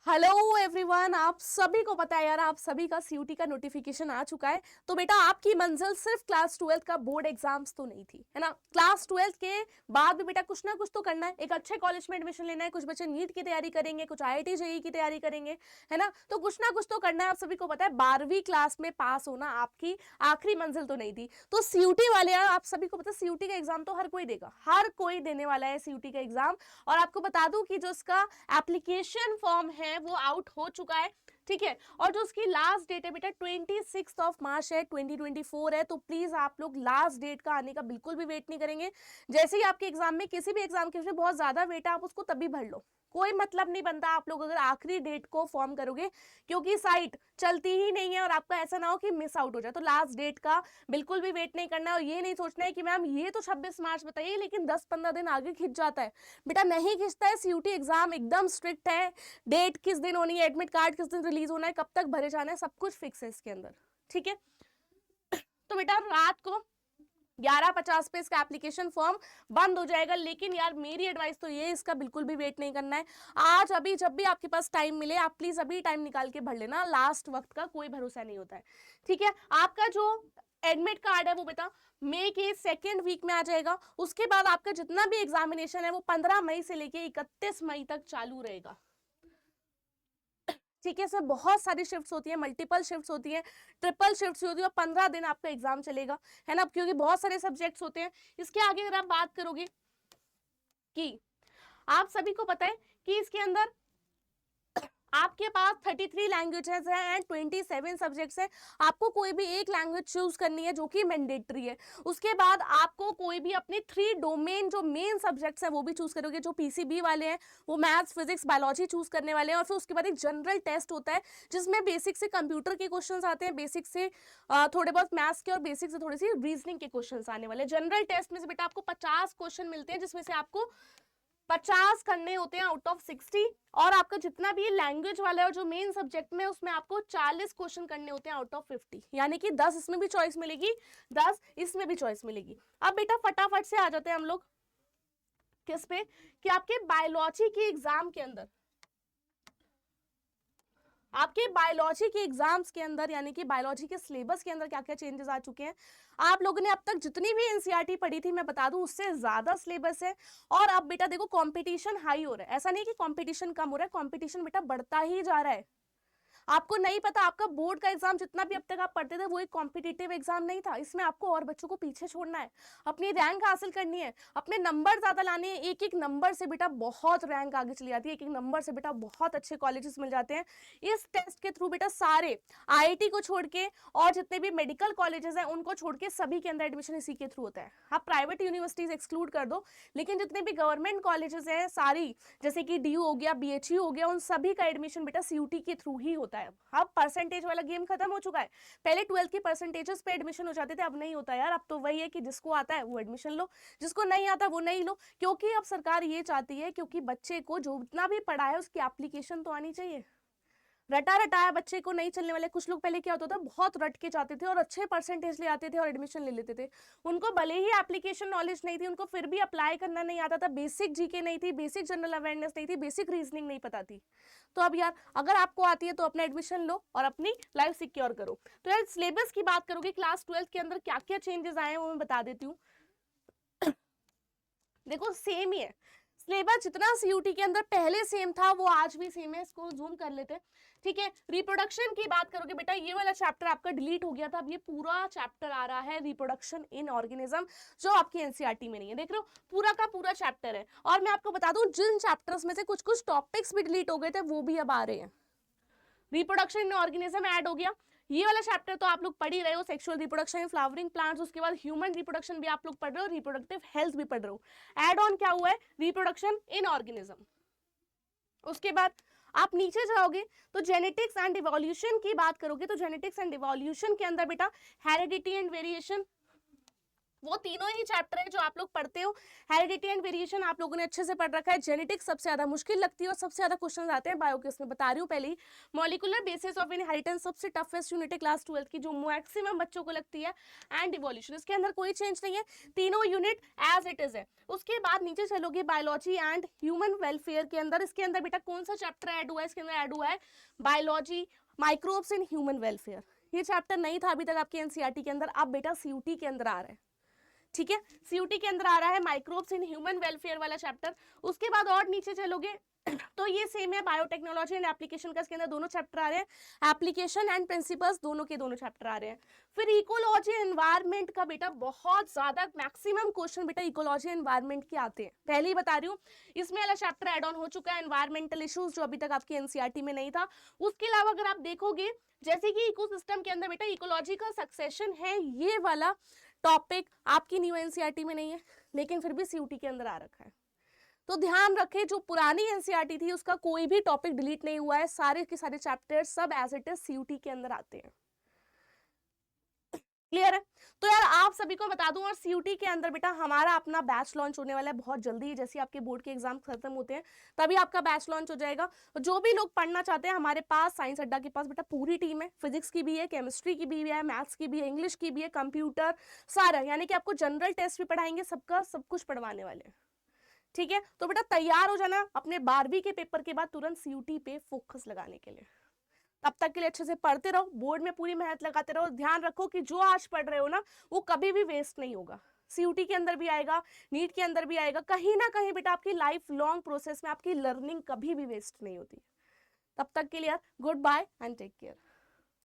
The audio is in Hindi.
हेलो एवरीवन, आप सभी को पता है यार, आप सभी का सीयूटी का नोटिफिकेशन आ चुका है। तो बेटा आपकी मंजिल सिर्फ क्लास 12 का बोर्ड एग्जाम्स तो नहीं थी, है ना। क्लास 12 के बाद भी बेटा कुछ ना कुछ तो करना है। एक अच्छे कॉलेज में एडमिशन लेना है, कुछ बच्चे नीट की तैयारी करेंगे, कुछ आईआईटी जेईई की तैयारी करेंगे, है ना। तो कुछ ना कुछ तो करना है। आप सभी को पता है 12वीं क्लास में पास होना आपकी आखिरी मंजिल तो नहीं थी। तो सीयूटी वाले यार, आप सभी को पता है सीयूटी का एग्जाम तो हर कोई देगा, हर कोई देने वाला है सीयूटी का एग्जाम। और आपको बता दूं कि जो इसका एप्लीकेशन फॉर्म है वो आउट हो चुका है, ठीक है। और जो उसकी लास्ट डेट है बेटा 26 मार्च है, 2024 है। तो प्लीज आप लोग लास्ट डेट का आने का बिल्कुल भी वेट नहीं करेंगे। जैसे ही आपके एग्जाम में किसी भी एग्जाम के उसमें बहुत ज्यादा वेट है, आप उसको तभी भर लो। कोई मतलब नहीं बनता आप लोग अगर आखिरी डेट को फॉर्म करोगे, क्योंकि साइट चलती ही नहीं है और आपका ऐसा ना हो कि मिस आउट हो जाए। तो लास्ट डेट का बिल्कुल भी वेट नहीं करना है। और ये नहीं सोचना है कि मैम ये तो 26 मार्च बताइए लेकिन 10-15 दिन आगे खिंच जाता है। बेटा नहीं खिंचता है। सीयूटी एग्जाम एकदम स्ट्रिक्ट है। डेट किस दिन होनी है, एडमिट कार्ड किस दिन रिलीज होना है, कब तक भरे जाना है, सब कुछ फिक्स है इसके अंदर, ठीक है। तो बेटा रात को 11:50 पे इसका एप्लीकेशन फॉर्म बंद हो जाएगा। लेकिन यार मेरी एडवाइस तो ये, इसका बिल्कुल भी वेट नहीं करना है। आज अभी जब भी आपके पास टाइम मिले आप प्लीज अभी टाइम निकाल के भर लेना। लास्ट वक्त का कोई भरोसा नहीं होता है, ठीक है। आपका जो एडमिट कार्ड है वो बेटा मई के सेकेंड वीक में आ जाएगा। उसके बाद आपका जितना भी एग्जामिनेशन है वो 15 मई से लेके 31 मई तक चालू रहेगा, ठीक है। इसमें बहुत सारी शिफ्ट्स होती है, मल्टीपल शिफ्ट्स होती है, ट्रिपल शिफ्ट्स होती है। और 15 दिन आपका एग्जाम चलेगा, है ना, क्योंकि बहुत सारे सब्जेक्ट्स होते हैं। इसके आगे अगर आप बात करोगे कि आप सभी को पता है कि इसके अंदर आपके पास 33 लैंग्वेजेस हैं एंड 27 सब्जेक्ट्स हैं। आपको कोई भी एक लैंग्वेज चूज करनी है जो कि मैंडेटरी है। उसके बाद आपको कोई भी अपने 3 डोमेन जो मेन सब्जेक्ट्स हैं वो भी चूज करोगे। जो पीसीबी वाले हैं वो मैथ्स, फिजिक्स, बायोलॉजी चूज करने वाले हैं। और फिर उसके बाद एक जनरल टेस्ट होता है जिसमें बेसिक से कंप्यूटर के क्वेश्चन आते हैं, बेसिक से थोड़े बहुत मैथ्स के और बेसिक से थोड़ी सी रीजनिंग के क्वेश्चन आने वाले। जनरल टेस्ट में से बेटा आपको 50 क्वेश्चन मिलते हैं जिसमें से आपको 50 करने होते हैं आउट ऑफ 60। और आपका जितना भी लैंग्वेज वाला है और जो मेन सब्जेक्ट में उसमें आपको 40 क्वेश्चन करने होते हैं आउट ऑफ 50। यानी कि 10 इसमें भी चॉइस मिलेगी, 10 इसमें भी चॉइस मिलेगी। अब बेटा फटाफट से आ जाते हैं हम लोग किस पे, कि आपके बायोलॉजी के एग्जाम के अंदर, आपके बायोलॉजी के एग्जाम्स के अंदर यानी कि बायोलॉजी के सिलेबस के अंदर क्या क्या चेंजेस आ चुके हैं। आप लोगों ने अब तक जितनी भी एनसीईआरटी पढ़ी थी मैं बता दूं उससे ज्यादा सिलेबस है। और अब बेटा देखो कंपटीशन हाई हो रहा है, ऐसा नहीं कि कंपटीशन कम हो रहा है, कंपटीशन बेटा बढ़ता ही जा रहा है। आपको नहीं पता, आपका बोर्ड का एग्जाम जितना भी अब तक आप पढ़ते थे वो एक कॉम्पिटिटिव एग्जाम नहीं था। इसमें आपको और बच्चों को पीछे छोड़ना है, अपनी रैंक हासिल करनी है, अपने नंबर ज्यादा लाने हैं। एक एक नंबर से बेटा बहुत रैंक आगे चली जाती है, एक एक नंबर से बेटा बहुत अच्छे कॉलेजेस मिल जाते हैं। इस टेस्ट के थ्रू बेटा सारे आईआईटी को छोड़ के और जितने भी मेडिकल कॉलेजेस हैं उनको छोड़ के सभी के अंदर एडमिशन इसी के थ्रू होता है। आप प्राइवेट यूनिवर्सिटीज एक्सक्लूड कर दो, लेकिन जितने भी गवर्नमेंट कॉलेजेस हैं सारी, जैसे कि डीयू हो गया, बीएचयू हो गया, उन सभी का एडमिशन बेटा सीयूटी के थ्रू ही होता है। अब परसेंटेज वाला गेम खत्म हो चुका है। पहले 12 की परसेंटेजेस पे एडमिशन हो जाते थे, अब नहीं होता यार। अब तो वही है कि जिसको आता है वो एडमिशन लो, जिसको नहीं आता वो नहीं लो। क्योंकि अब सरकार ये चाहती है, क्योंकि बच्चे को जो इतना भी पढ़ा है उसकी एप्लीकेशन तो आनी चाहिए। रटा रटाया बच्चे को नहीं चलने वाले। कुछ लोग पहले क्या होता था, बहुत रट के जाते थे और अच्छे परसेंटेज ले आते थे और एडमिशन ले लेते थे। उनको भले ही एप्लीकेशन नॉलेज नहीं थी, उनको फिर भी अप्लाई करना नहीं आता था, बेसिक जीके नहीं थी, बेसिक जनरल अवेयरनेस नहीं थी, बेसिक रीजनिंग नहीं पता थी। तो अब यार अगर आपको आती है तो अपना एडमिशन लो और अपनी लाइफ सिक्योर करो। तो यार सिलेबस की बात करोगे क्लास 12 के अंदर क्या क्या चेंजेस आए हैं वो मैं बता देती हूँ। देखो सेम ही है सिलेबस, जितना सीयूटी के अंदर पहले सेम था वो आज भी सेम है। इसको जूम कर लेते हैं, ठीक है। रिप्रोडक्शन की बात करोगे बेटा, ये वाला चैप्टर आपका डिलीट हो गया था, अब ये पूरा चैप्टर आ रहा है रिप्रोडक्शन इन ऑर्गेनिज्म, जो आपकी एनसीईआरटी में नहीं है। देख रहे हो पूरा का पूरा चैप्टर है। और मैं आपको बता दूं जिन चैप्टर्स में से कुछ कुछ टॉपिक्स भी डिलीट हो गए थे वो भी अब आ रहे हैं। रिप्रोडक्शन इन ऑर्गेनिज्म ऐड हो गया। ये वाला चैप्टर तो आप लोग पढ़ ही रहे हो, sexual reproduction in flowering plants. उसके बाद ह्यूमन रिप्रोडक्शन भी आप लोग पढ़ रहे हो, रिप्रोडक्टिव हेल्थ भी पढ़ रहे हो। एड ऑन क्या हुआ है, रिप्रोडक्शन इन ऑर्गेनिज्म। उसके बाद आप नीचे जाओगे तो जेनेटिक्स एंड इवोल्यूशन की बात करोगे, तो जेनेटिक्स एंड इवोल्यूशन के अंदर बेटा हेरिडिटी एंड वेरिएशन, वो तीनों ही चैप्टर है जो आप लोग पढ़ते हो। हेरिडिटी एंड वेरिएशन आप लोगों ने अच्छे से पढ़ रखा है। जेनेटिक्स सबसे ज्यादा मुश्किल लगती है और सबसे ज्यादा क्वेश्चन आते हैं बायो के, उसमें बता रही हूँ पहले ही। मॉलिकुलर बेसिस ऑफ इनहेरिटेंस सबसे टफेस्ट यूनिट है क्लास 12 की, जो मैक्सिमम बच्चों को लगती है। एंड इवोल्यूशन, इसके अंदर कोई चेंज नहीं है, तीनों यूनिट एज इट इज है। उसके बाद नीचे चलोगे बायोलॉजी एंड ह्यूमन वेलफेयर के अंदर, इसके अंदर बेटा कौन सा चैप्टर ऐड हुआ है, इसके अंदर ऐड हुआ है biology, microbes in human welfare. ये चैप्टर नहीं था अभी तक आपके एनसीईआरटी के अंदर, अब बेटा सीयूटी के अंदर आ रहा है। ठीक है, सीयूटी के अंदर आ रहा है माइक्रोब्स इन ह्यूमन वेलफेयर वाला चैप्टर। उसके बाद और नीचे चलोगे तो ये सेम है, बायोटेक्नोलॉजी एंड एप्लीकेशन का इसके अंदर दोनों चैप्टर आ रहे हैं। एप्लीकेशन एंड प्रिंसिपल्स दोनों के दोनों चैप्टर आ रहे हैं। फिर इकोलॉजी एनवायरनमेंट का बेटा बहुत ज्यादा मैक्सिमम क्वेश्चन बेटा इकोलॉजी एनवायरनमेंट के आते हैं, पहले ही बता रही हूँ। इसमें वाला चैप्टर एड ऑन हो चुका है, एनवायरमेंटल इश्यूज, जो अभी तक आपकी एनसीईआरटी में नहीं था। उसके अलावा अगर आप देखोगे जैसे कि इकोसिस्टम के अंदर बेटा इकोलॉजी का सक्सेशन है, ये वाला टॉपिक आपकी न्यू एनसीईआरटी में नहीं है, लेकिन फिर भी सीयूटी के अंदर आ रखा है। तो ध्यान रखें, जो पुरानी एनसीईआरटी थी उसका कोई भी टॉपिक डिलीट नहीं हुआ है, सारे के सारे चैप्टर सब एज इट इज सीयूटी के अंदर आते हैं। क्लियर है? तो यार आप सभी को बता दूं, और सीयूटी के अंदर बेटा हमारा अपना बैच लॉन्च होने वाला है बहुत जल्दी, जैसे आपके बोर्ड के एग्जाम खत्म होते हैं तभी आपका बैच लॉन्च हो जाएगा। जो भी लोग पढ़ना चाहते हैं, हमारे पास साइंस अड्डा के पास बेटा पूरी टीम है, फिजिक्स की भी है, केमिस्ट्री की भी है, मैथ्स की भी है, इंग्लिश की भी है, कंप्यूटर, सारा, यानी कि आपको जनरल टेस्ट भी पढ़ाएंगे, सबका सब कुछ पढ़वाने वाले हैं। ठीक है, तो बेटा तैयार हो जाना अपने 12वीं के पेपर के बाद तुरंत सीयूटी पे फोकस लगाने के लिए। तब तक के लिए अच्छे से पढ़ते रहो, बोर्ड में पूरी मेहनत लगाते रहो। ध्यान रखो कि जो आज पढ़ रहे हो ना वो कभी भी वेस्ट नहीं होगा, सीयूटी के अंदर भी आएगा, नीट के अंदर भी आएगा, कहीं ना कहीं बेटा आपकी लाइफ लॉन्ग प्रोसेस में आपकी लर्निंग कभी भी वेस्ट नहीं होती। तब तक के लिए goodbye and take care.